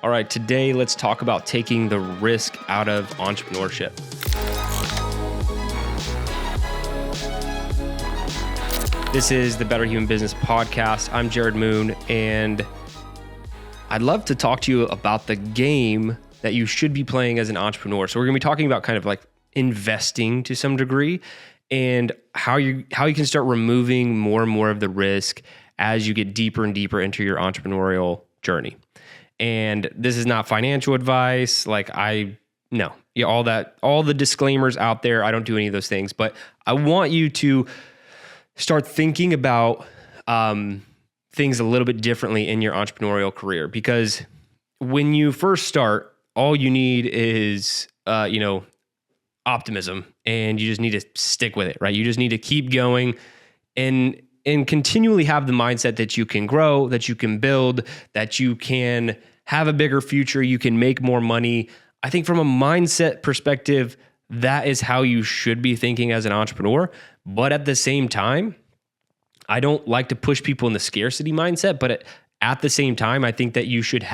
All right, today let's talk about taking the risk out of entrepreneurship. This is the Better Human Business Podcast. I'm Jerred Moon, and I'd love to talk to you about the game that you should be playing as an entrepreneur. So we're going to be talking about kind of like investing to some degree and how you can start removing more and more of the risk as you get deeper and deeper into your entrepreneurial journey. And this is not financial advice. All the disclaimers out there. I don't do any of those things, but I want you to start thinking about things a little bit differently in your entrepreneurial career, because when you first start, all you need is, optimism, and you just need to stick with it, right? You just need to keep going and continually have the mindset that you can grow, that you can build, that you can have a bigger future, you can make more money. I think from a mindset perspective, that is how you should be thinking as an entrepreneur. But at the same time, I don't like to push people in the scarcity mindset, but at the same time, I think that you should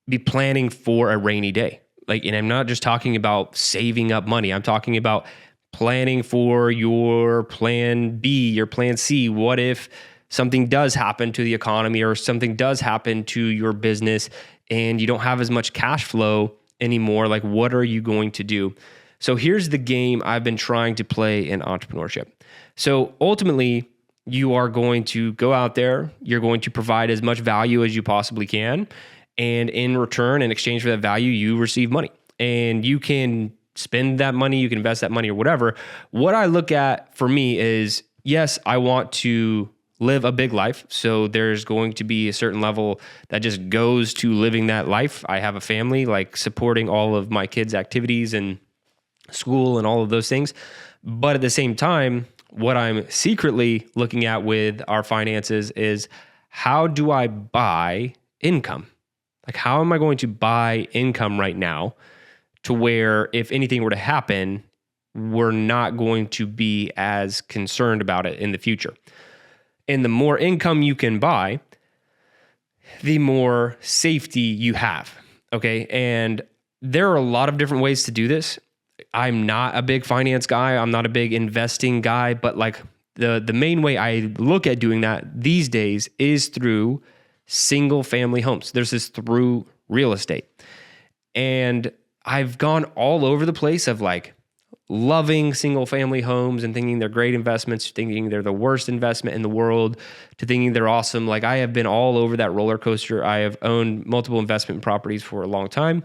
be planning for a rainy day. And I'm not just talking about saving up money. I'm talking about planning for your plan B, your plan C. What if something does happen to the economy or something does happen to your business and you don't have as much cash flow anymore? Like, what are you going to do? So here's the game I've been trying to play in entrepreneurship. So ultimately, you are going to go out there, you're going to provide as much value as you possibly can. And in return, in exchange for that value, you receive money. And you can spend that money, you can invest that money or whatever. What I look at for me is, yes, I want to live a big life. So there's going to be a certain level that just goes to living that life. I have a family, like supporting all of my kids' activities and school and all of those things. But at the same time, what I'm secretly looking at with our finances is, how do I buy income? Like, how am I going to buy income right now to where if anything were to happen, we're not going to be as concerned about it in the future? And the more income you can buy, the more safety you have, okay? And there are a lot of different ways to do this. I'm not a big finance guy. I'm not a big investing guy, but like the main way I look at doing that these days is through single family homes. There's this through real estate. And I've gone all over the place of like loving single family homes and thinking they're great investments, thinking they're the worst investment in the world, to thinking they're awesome. Like, I have been all over that roller coaster. I have owned multiple investment properties for a long time.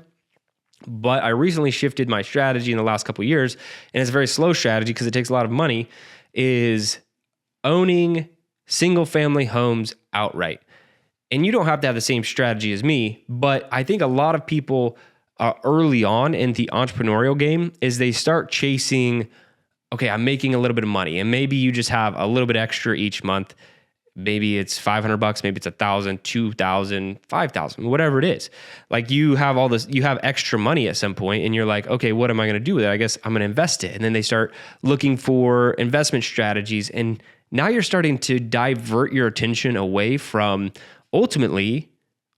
But I recently shifted my strategy in the last couple of years, and it's a very slow strategy because it takes a lot of money, is owning single family homes outright. And you don't have to have the same strategy as me, but I think a lot of people early on in the entrepreneurial game is they start chasing, okay, I'm making a little bit of money, and maybe you just have a little bit extra each month. Maybe it's $500, maybe it's $1,000, $2,000, $5,000, whatever it is. Like, you have all this, you have extra money at some point, and you're like, okay, what am I going to do with it? I guess I'm going to invest it. And then they start looking for investment strategies, and now you're starting to divert your attention away from ultimately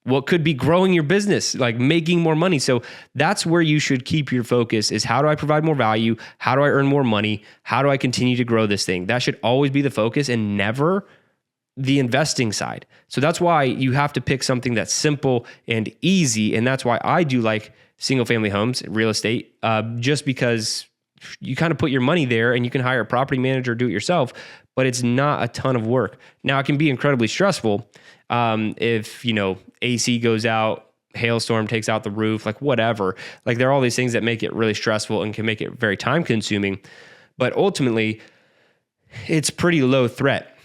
what could be growing your business, like making more money. So that's where you should keep your focus, is how do I provide more value? How do I earn more money? How do I continue to grow this thing? That should always be the focus and never the investing side. So that's why you have to pick something that's simple and easy. And that's why I do like single family homes, real estate, just because you kind of put your money there and you can hire a property manager, do it yourself, but it's not a ton of work. Now, it can be incredibly stressful. If, AC goes out, hailstorm takes out the roof, like whatever, like there are all these things that make it really stressful and can make it very time consuming, but ultimately it's pretty low threat.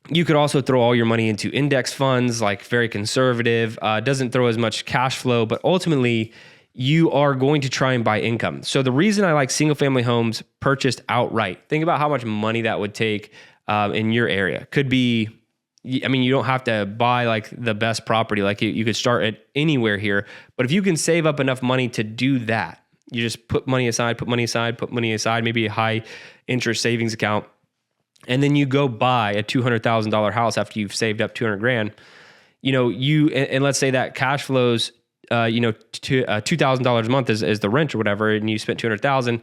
You could also throw all your money into index funds, like very conservative, doesn't throw as much cash flow, but ultimately you are going to try and buy income. So the reason I like single family homes purchased outright, think about how much money that would take in your area. Could be, you don't have to buy like the best property. Like you could start at anywhere here, but if you can save up enough money to do that, you just put money aside, maybe a high interest savings account. And then you go buy a $200,000 house after you've saved up $200,000. and let's say that cash flows, to $2,000 a month is the rent or whatever, and you spent 200,000.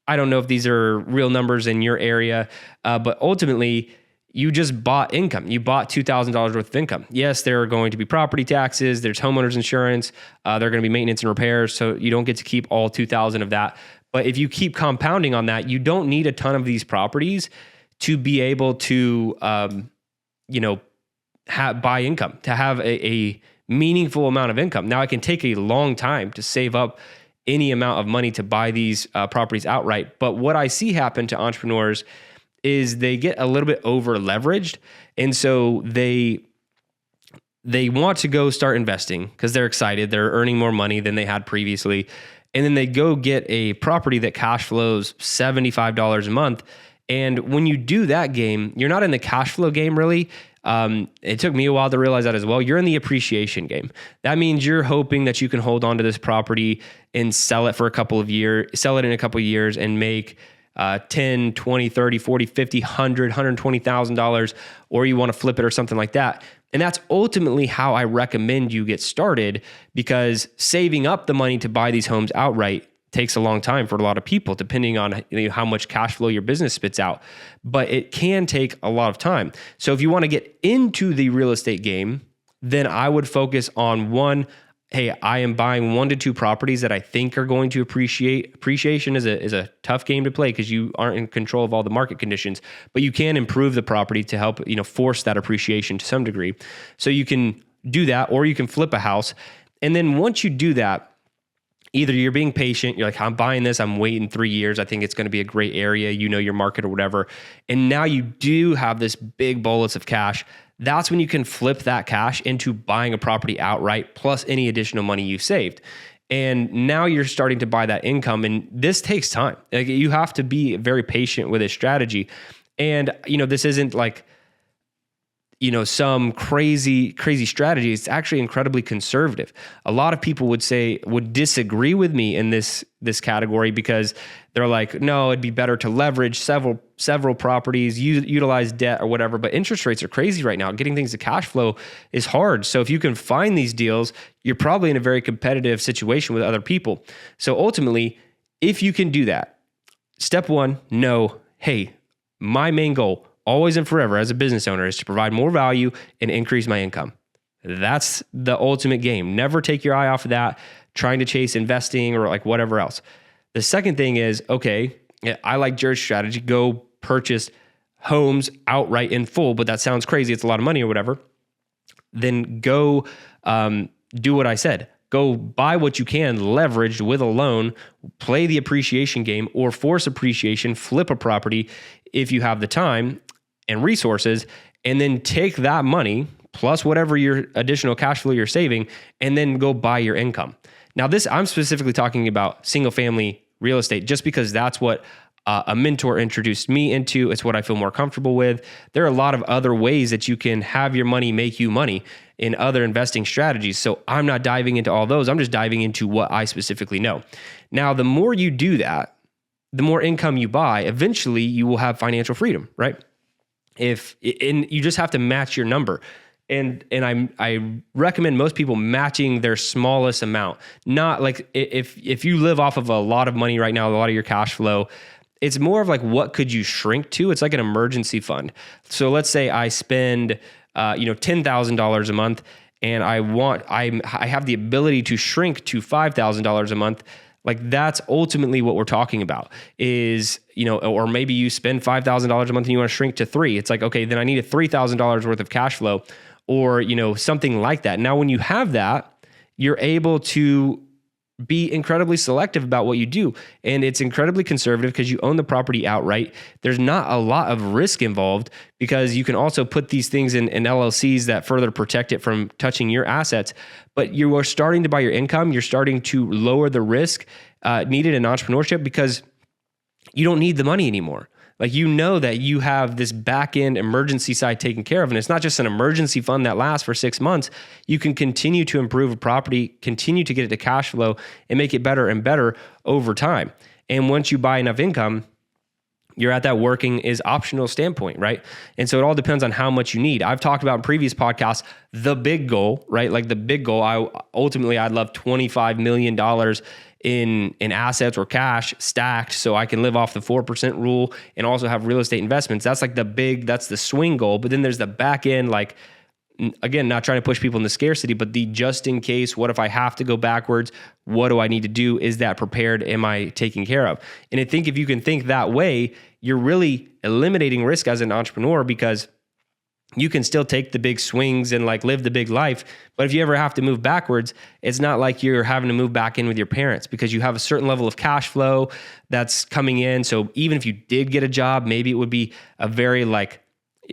I don't know if these are real numbers in your area, but ultimately you just bought income. You bought $2,000 worth of income. Yes, there are going to be property taxes. There's homeowners insurance. There are going to be maintenance and repairs. So you don't get to keep all 2,000 of that. But if you keep compounding on that, you don't need a ton of these properties to be able to, buy income, to have a meaningful amount of income. Now, it can take a long time to save up any amount of money to buy these properties outright. But what I see happen to entrepreneurs is they get a little bit over leveraged. And so they want to go start investing because they're excited. They're earning more money than they had previously. And then they go get a property that cash flows $75 a month. And when you do that game, you're not in the cash flow game really. It took me a while to realize that as well. You're in the appreciation game. That means you're hoping that you can hold on to this property and sell it in a couple of years and make 10, 20, 30, 40, 50, 100, $120,000, or you want to flip it or something like that. And that's ultimately how I recommend you get started, because saving up the money to buy these homes outright takes a long time for a lot of people, depending on how much cash flow your business spits out. But it can take a lot of time. So if you want to get into the real estate game, then I would focus on one, hey, I am buying 1 to 2 properties that I think are going to appreciate. Appreciation is a tough game to play because you aren't in control of all the market conditions, but you can improve the property to help, force that appreciation to some degree. So you can do that, or you can flip a house. And then once you do that, either you're being patient, you're like, I'm buying this, I'm waiting 3 years, I think it's going to be a great area, your market or whatever. And now you do have this big bolus of cash. That's when you can flip that cash into buying a property outright plus any additional money you've saved. And now you're starting to buy that income. And this takes time. Like, you have to be very patient with this strategy. And, this isn't like, some crazy strategy. It's actually incredibly conservative. A lot of people would disagree with me in this category because they're like, no, it'd be better to leverage several properties, utilize debt or whatever. But interest rates are crazy right now. Getting things to cash flow is hard. So if you can find these deals, you're probably in a very competitive situation with other people. So ultimately, if you can do that, step one, know, hey, my main goal, always and forever as a business owner, is to provide more value and increase my income. That's the ultimate game. Never take your eye off of that, trying to chase investing or like whatever else. The second thing is, okay, I like Jerred's strategy. Go purchase homes outright in full, but that sounds crazy. It's a lot of money or whatever. Then go do what I said. Go buy what you can leveraged with a loan, play the appreciation game or force appreciation, flip a property if you have the time and resources, and then take that money plus whatever your additional cash flow you're saving, and then go buy your income. Now I'm specifically talking about single family real estate just because that's what a mentor introduced me into. It's what I feel more comfortable with. There are a lot of other ways that you can have your money make you money in other investing strategies. So I'm not diving into all those. I'm just diving into what I specifically know. Now, the more you do that, the more income you buy, eventually you will have financial freedom, right? And you just have to match your number. And I recommend most people matching their smallest amount. Not like if you live off of a lot of money right now, a lot of your cash flow, it's more of like, what could you shrink to? It's like an emergency fund. So let's say I spend $10,000 a month, and I have the ability to shrink to $5,000 a month. Like, that's ultimately what we're talking about is, or maybe you spend $5,000 a month and you want to shrink to $3,000. It's like, okay, then I need a $3,000 worth of cash flow, or, something like that. Now, when you have that, you're able to be incredibly selective about what you do. And it's incredibly conservative because you own the property outright. There's not a lot of risk involved because you can also put these things in LLCs that further protect it from touching your assets. But you are starting to buy your income. You're starting to lower the risk needed in entrepreneurship because you don't need the money anymore. Like, that you have this back end emergency side taken care of. And it's not just an emergency fund that lasts for 6 months. You can continue to improve a property, continue to get it to cash flow, and make it better and better over time. And once you buy enough income, you're at that working is optional standpoint, right? And so it all depends on how much you need. I've talked about in previous podcasts, the big goal, right? Like the big goal, I'd love $25 million in assets or cash stacked so I can live off the 4% rule and also have real estate investments. That's like that's the swing goal. But then there's the back end, like, again, not trying to push people into scarcity, but the just in case, what if I have to go backwards? What do I need to do? Is that prepared? Am I taken care of? And I think if you can think that way, you're really eliminating risk as an entrepreneur, because you can still take the big swings and like live the big life. But if you ever have to move backwards, it's not like you're having to move back in with your parents, because you have a certain level of cash flow that's coming in. So even if you did get a job, maybe it would be a very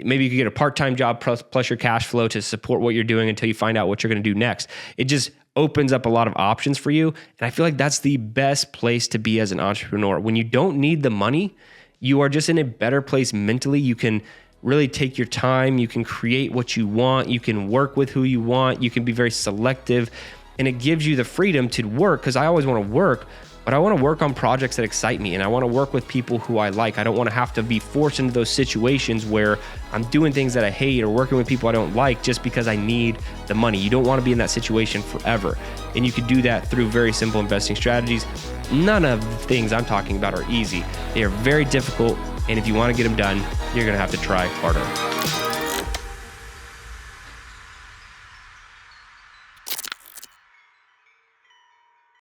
maybe you could get a part-time job plus your cash flow to support what you're doing until you find out what you're going to do next. It just opens up a lot of options for you. And I feel like that's the best place to be as an entrepreneur. When you don't need the money, you are just in a better place mentally. You can really take your time. You can create what you want. You can work with who you want. You can be very selective. And it gives you the freedom to work, because I always want to work, but I want to work on projects that excite me, and I want to work with people who I like. I don't want to have to be forced into those situations where I'm doing things that I hate or working with people I don't like just because I need the money. You don't want to be in that situation forever. And you can do that through very simple investing strategies. None of the things I'm talking about are easy. They are very difficult. And if you want to get them done, you're going to have to try harder.